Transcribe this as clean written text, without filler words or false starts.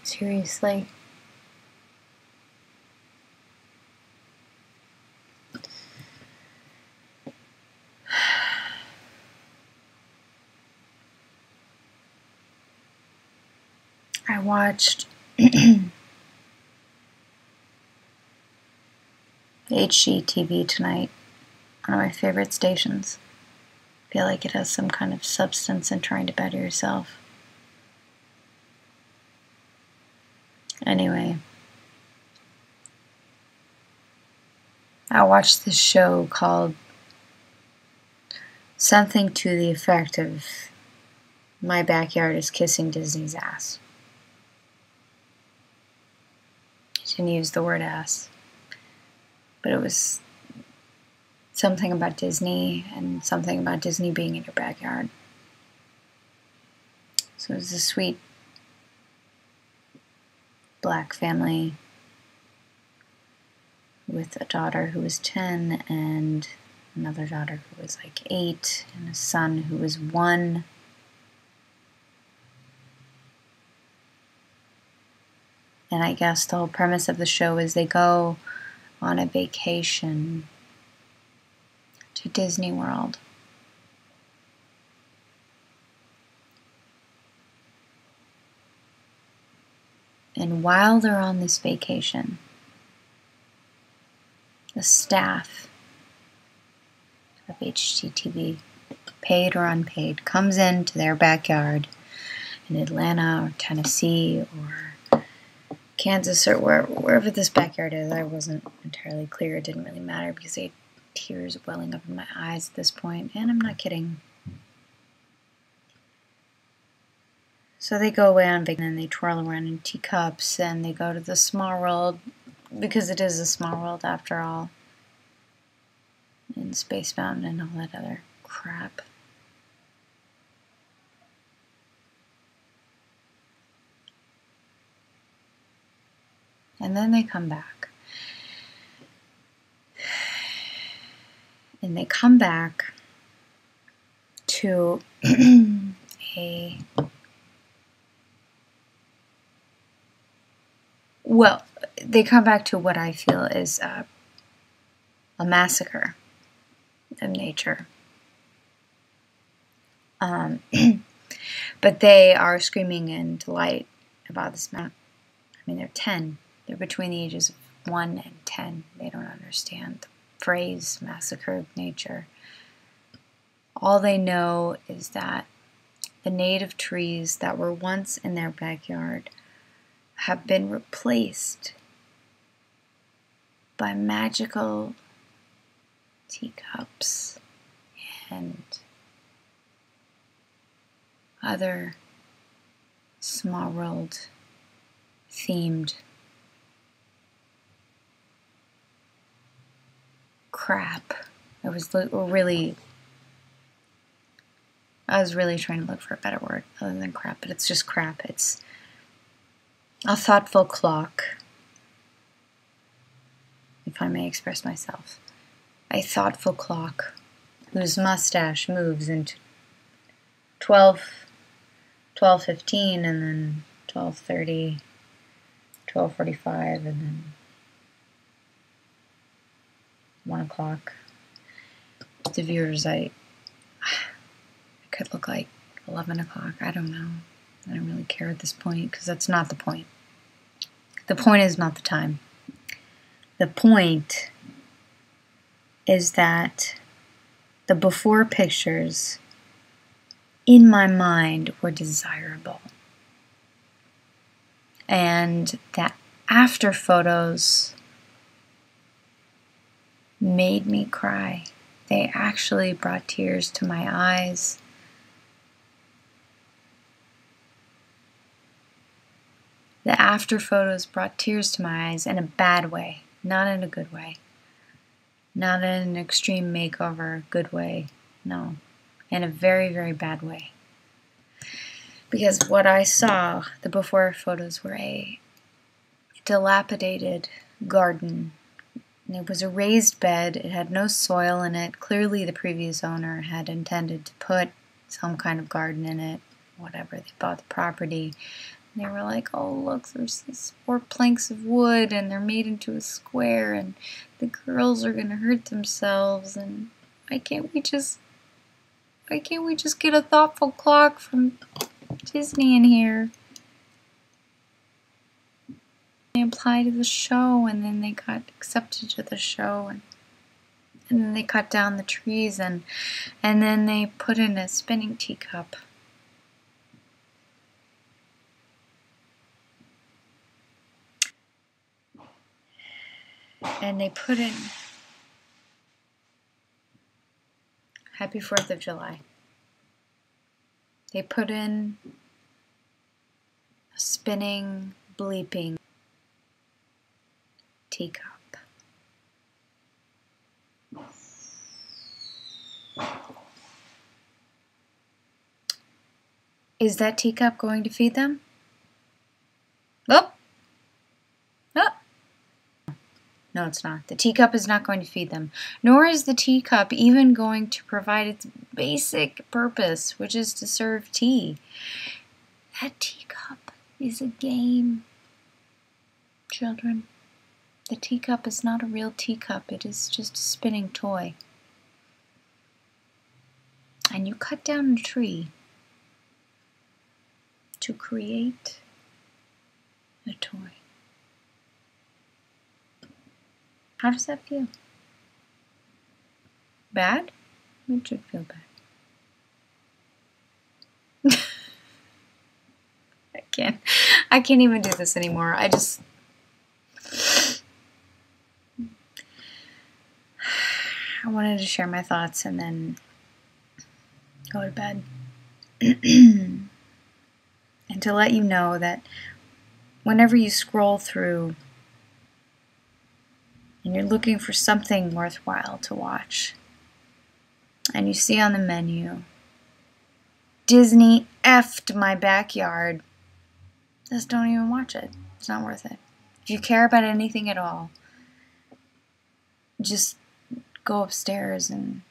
Seriously. I watched HGTV tonight, one of my favorite stations. I feel like it has some kind of substance in trying to better yourself. Anyway, I watched this show called something to the effect of My Backyard is Kissing Disney's Ass. I didn't use the word ass, but it was something about Disney and something about Disney being in your backyard. So it was a sweet black family with a daughter who was 10 and another daughter who was like 8 and a son who was 1. And I guess the whole premise of the show is they go on a vacation to Disney World. And while they're on this vacation, the staff of HGTV, paid or unpaid, comes into their backyard in Atlanta or Tennessee or Kansas or wherever this backyard is. I wasn't entirely clear. It didn't really matter because I had tears welling up in my eyes at this point, and I'm not kidding. So they go away on vacation and they twirl around in teacups and they go to the small world, because it is a small world after all, and Space Mountain and all that other crap. And then they come back. And they come back to they come back to what I feel is a massacre of nature. But they are screaming in delight about this mountain. I mean, they're 10. They're between the ages of 1 and 10. They don't understand the phrase massacre of nature. All they know is that the native trees that were once in their backyard have been replaced by magical teacups and other small world themed crap. I was really trying to look for a better word other than crap, but it's just crap. It's a thoughtful clock, if I may express myself. A thoughtful clock whose mustache moves into 12:15 and then 12:30, 12:45, and then 1 o'clock. The viewers, I could look like 11 o'clock. I don't know. I don't really care at this point because that's not the point. The point is not the time. The point is that the before pictures in my mind were desirable. And the after photos made me cry. They actually brought tears to my eyes. The after photos brought tears to my eyes in a bad way, not in a good way. Not in an extreme makeover good way, no. In a very, very bad way. Because what I saw, the before photos were a dilapidated garden. And it was a raised bed. It had no soil in it. Clearly the previous owner had intended to put some kind of garden in it. Whatever, they bought the property. They were like, oh, look, there's these 4 planks of wood, and they're made into a square, and the girls are going to hurt themselves, and why can't we just get a thoughtful clock from Disney in here? They applied to the show, and then they got accepted to the show, and then they cut down the trees, and then they put in a spinning teacup. And they put in Happy 4th of July. They put in a spinning, bleeping teacup. Is that teacup going to feed them? Oh! Oh! No, it's not. The teacup is not going to feed them. Nor is the teacup even going to provide its basic purpose, which is to serve tea. That teacup is a game, children. The teacup is not a real teacup. It is just a spinning toy. And you cut down a tree to create a toy. How does that feel? Bad? It should feel bad. I can't even do this anymore. I wanted to share my thoughts and then go to bed. And to let you know that whenever you scroll through and you're looking for something worthwhile to watch, and you see on the menu, Disney effed my backyard, just don't even watch it. It's not worth it. If you care about anything at all, just go upstairs and